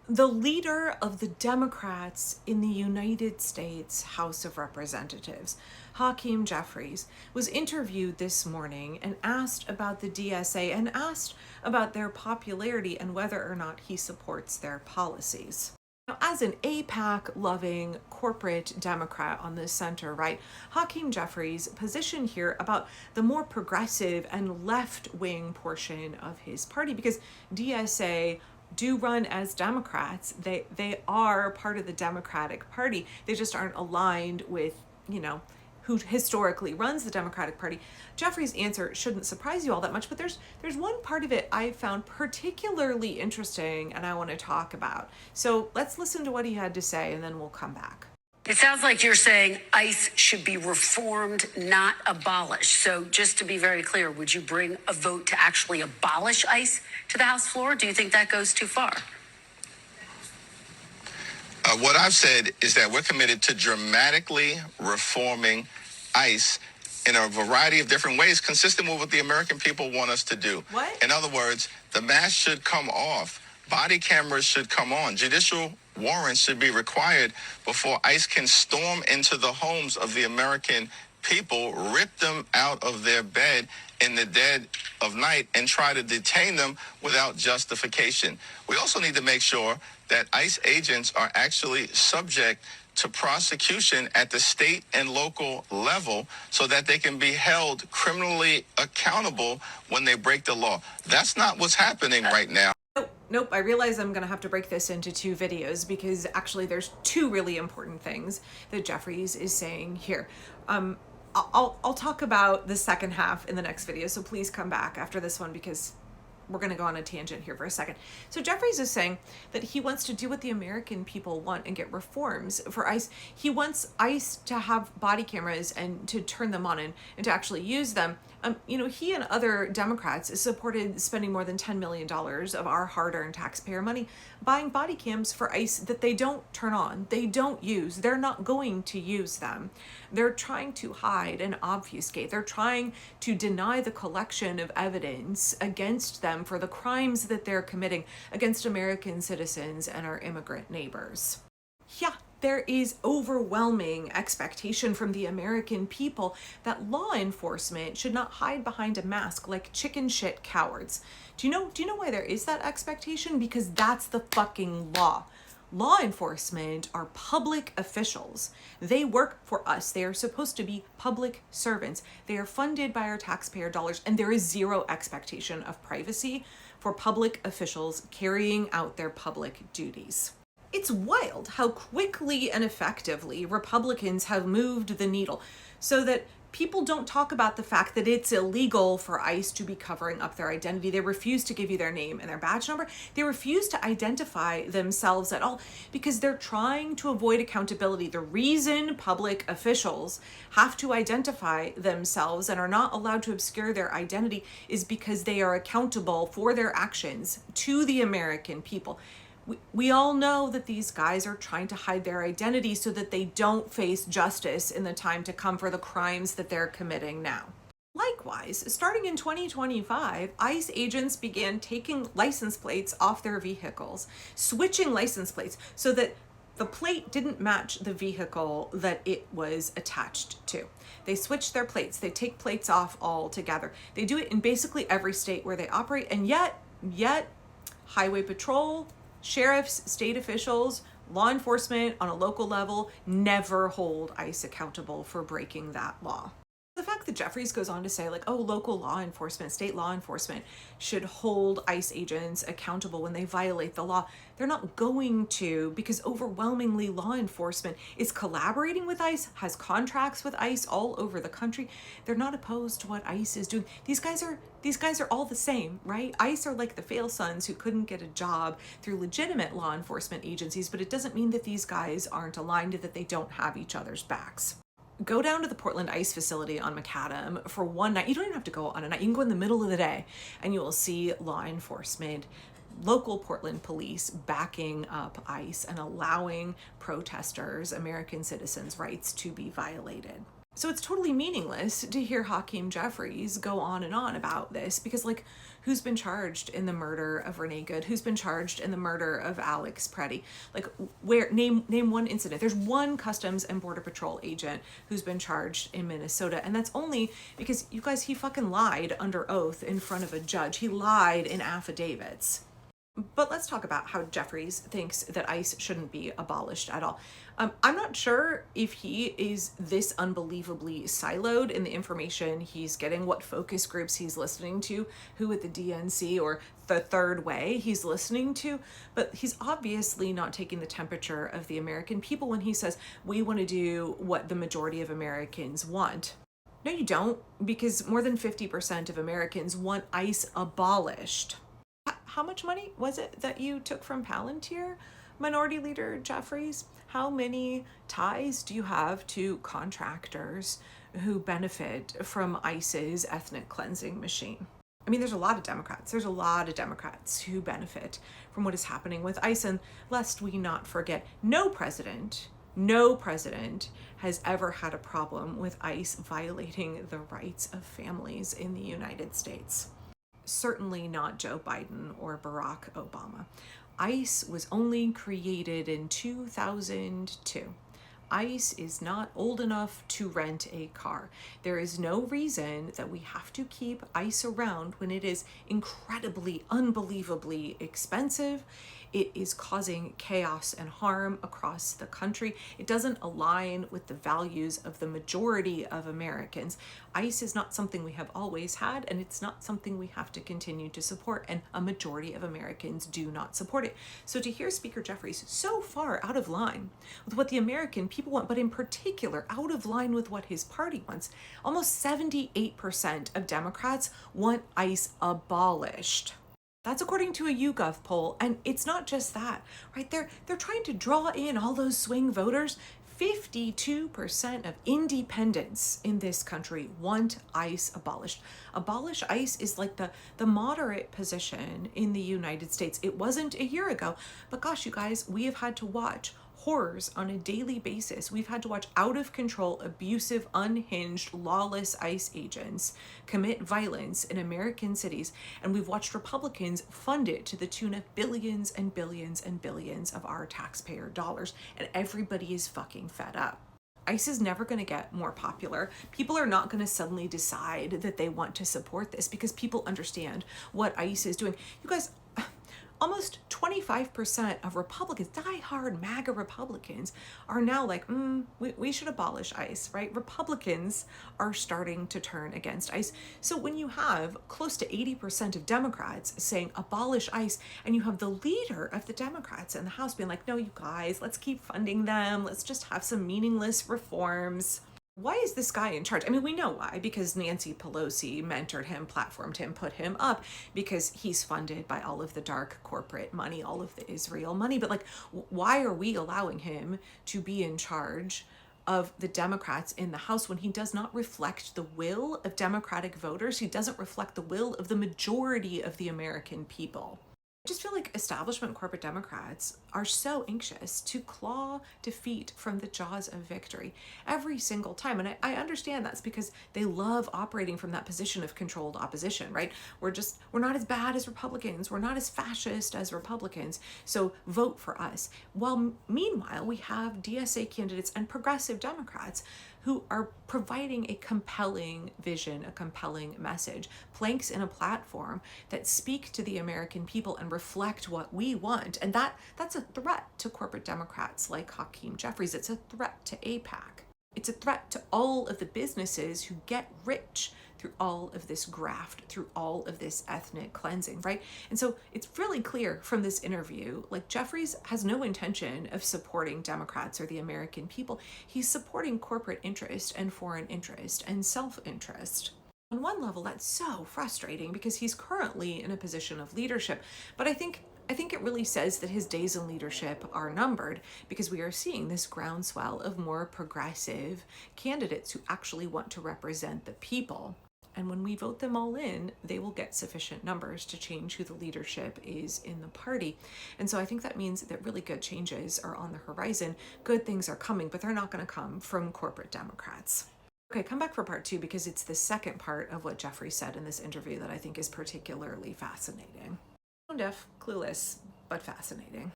The leader of the Democrats in the United States House of Representatives, Hakeem Jeffries, was interviewed this morning and asked about the DSA and asked about their popularity and whether or not he supports their policies. Now, as an APAC-loving corporate Democrat on the center right, Hakeem Jeffries' position here about the more progressive and left-wing portion of his party, because DSA do run as Democrats. They are part of the Democratic Party. They just aren't aligned with, who historically runs the Democratic Party. Jeffrey's answer shouldn't surprise you all that much, but there's one part of it I found particularly interesting and I want to talk about. So let's listen to what he had to say and then we'll come back. It sounds like you're saying ICE should be reformed, not abolished. So just to be very clear, would you bring a vote to actually abolish ICE to the House floor? Do you think that goes too far? What I've said is that we're committed to dramatically reforming ICE in a variety of different ways, consistent with what the American people want us to do. What? In other words, the mask should come off. Body cameras should come on. Judicial warrants should be required before ICE can storm into the homes of the American people, rip them out of their bed in the dead of night, and try to detain them without justification. We also need to make sure that ICE agents are actually subject to prosecution at the state and local level so that they can be held criminally accountable when they break the law. That's not what's happening right now. Nope, I realize I'm going to have to break this into two videos because actually there's two really important things that Jeffries is saying here. I'll talk about the second half in the next video, so please come back after this one because we're going to go on a tangent here for a second. So Jeffries is saying that he wants to do what the American people want and get reforms for ICE. He wants ICE to have body cameras and to turn them on and to actually use them. He and other Democrats supported spending more than $10 million of our hard-earned taxpayer money buying body cams for ICE that they don't turn on, they don't use, they're not going to use them. They're trying to hide and obfuscate. They're trying to deny the collection of evidence against them for the crimes that they're committing against American citizens and our immigrant neighbors. Yeah, there is overwhelming expectation from the American people that law enforcement should not hide behind a mask like chicken shit cowards. Do you know why there is that expectation? Because that's the fucking law. Law enforcement are public officials. They work for us. They are supposed to be public servants. They are funded by our taxpayer dollars, and there is zero expectation of privacy for public officials carrying out their public duties. It's wild how quickly and effectively Republicans have moved the needle so that people don't talk about the fact that it's illegal for ICE to be covering up their identity. They refuse to give you their name and their badge number. They refuse to identify themselves at all because they're trying to avoid accountability. The reason public officials have to identify themselves and are not allowed to obscure their identity is because they are accountable for their actions to the American people. We all know that these guys are trying to hide their identity so that they don't face justice in the time to come for the crimes that they're committing now. Likewise, starting in 2025, ICE agents began taking license plates off their vehicles, switching license plates so that the plate didn't match the vehicle that it was attached to. They switch their plates. They take plates off altogether. They do it in basically every state where they operate, and yet Highway Patrol, sheriffs, state officials, law enforcement on a local level never hold ICE accountable for breaking that law. The fact that Jeffries goes on to say local law enforcement, state law enforcement should hold ICE agents accountable when they violate the law. They're not going to, because overwhelmingly law enforcement is collaborating with ICE, has contracts with ICE all over the country. They're not opposed to what ICE is doing. These guys are all the same, right? ICE are like the fail sons who couldn't get a job through legitimate law enforcement agencies, but it doesn't mean that these guys aren't aligned, that they don't have each other's backs. Go down to the Portland ICE facility on McAdam for one night. You don't even have to go on a night. You can go in the middle of the day and you will see law enforcement, local Portland police backing up ICE and allowing protesters, American citizens' rights to be violated. So it's totally meaningless to hear Hakeem Jeffries go on and on about this because, like, who's been charged in the murder of Renee Good? Who's been charged in the murder of Alex Preddy? Like, where, name one incident. There's one Customs and Border Patrol agent who's been charged in Minnesota, and that's only because, you guys, he fucking lied under oath in front of a judge. He lied in affidavits. But let's talk about how Jeffries thinks that ICE shouldn't be abolished at all. I'm not sure if he is this unbelievably siloed in the information he's getting, what focus groups he's listening to, who at the DNC or the third way he's listening to, but he's obviously not taking the temperature of the American people when he says, we want to do what the majority of Americans want. No, you don't, because more than 50% of Americans want ICE abolished. How much money was it that you took from Palantir, Minority Leader Jeffries? How many ties do you have to contractors who benefit from ICE's ethnic cleansing machine? I mean, there's a lot of Democrats. There's a lot of Democrats who benefit from what is happening with ICE. And lest we not forget, no president has ever had a problem with ICE violating the rights of families in the United States. Certainly not Joe Biden or Barack Obama. ICE was only created in 2002. ICE is not old enough to rent a car. There is no reason that we have to keep ICE around when it is incredibly, unbelievably expensive. It is causing chaos and harm across the country. It doesn't align with the values of the majority of Americans. ICE is not something we have always had, and it's not something we have to continue to support, and a majority of Americans do not support it. So to hear Speaker Jeffries so far out of line with what the American people want, but in particular out of line with what his party wants, almost 78% of Democrats want ICE abolished. That's according to a YouGov poll, and it's not just that, right? They're trying to draw in all those swing voters. 52% of independents in this country want ICE abolished. Abolish ICE is like the moderate position in the United States. It wasn't a year ago, but gosh, you guys, we have had to watch horrors on a daily basis. We've had to watch out of control, abusive, unhinged, lawless ICE agents commit violence in American cities, and we've watched Republicans fund it to the tune of billions and billions and billions of our taxpayer dollars, and everybody is fucking fed up. ICE is never going to get more popular. People are not going to suddenly decide that they want to support this because people understand what ICE is doing. You guys, almost 25% of Republicans, diehard MAGA Republicans, are now like, we should abolish ICE, right? Republicans are starting to turn against ICE. So when you have close to 80% of Democrats saying abolish ICE, and you have the leader of the Democrats in the House being like, no, you guys, let's keep funding them. Let's just have some meaningless reforms. Why is this guy in charge? I mean, we know why, because Nancy Pelosi mentored him, platformed him, put him up, because he's funded by all of the dark corporate money, all of the Israel money. But like, why are we allowing him to be in charge of the Democrats in the House when he does not reflect the will of Democratic voters? He doesn't reflect the will of the majority of the American people. I just feel like establishment corporate Democrats are so anxious to claw defeat from the jaws of victory every single time. And I understand that's because they love operating from that position of controlled opposition, right? We're not as bad as Republicans. We're not as fascist as Republicans. So vote for us. While meanwhile, we have DSA candidates and progressive Democrats who are providing a compelling vision, a compelling message, planks in a platform that speak to the American people and reflect what we want. And that's a threat to corporate Democrats like Hakeem Jeffries. It's a threat to AIPAC. It's a threat to all of the businesses who get rich through all of this graft, through all of this ethnic cleansing, right? And so it's really clear from this interview, like Jeffries has no intention of supporting Democrats or the American people. He's supporting corporate interest and foreign interest and self-interest. On one level, that's so frustrating because he's currently in a position of leadership. But I think it really says that his days in leadership are numbered because we are seeing this groundswell of more progressive candidates who actually want to represent the people. And when we vote them all in, they will get sufficient numbers to change who the leadership is in the party. And so I think that means that really good changes are on the horizon. Good things are coming, but they're not going to come from corporate Democrats. Okay, come back for part 2 because it's the second part of what Jeffrey said in this interview that I think is particularly fascinating. Tone deaf, clueless, but fascinating.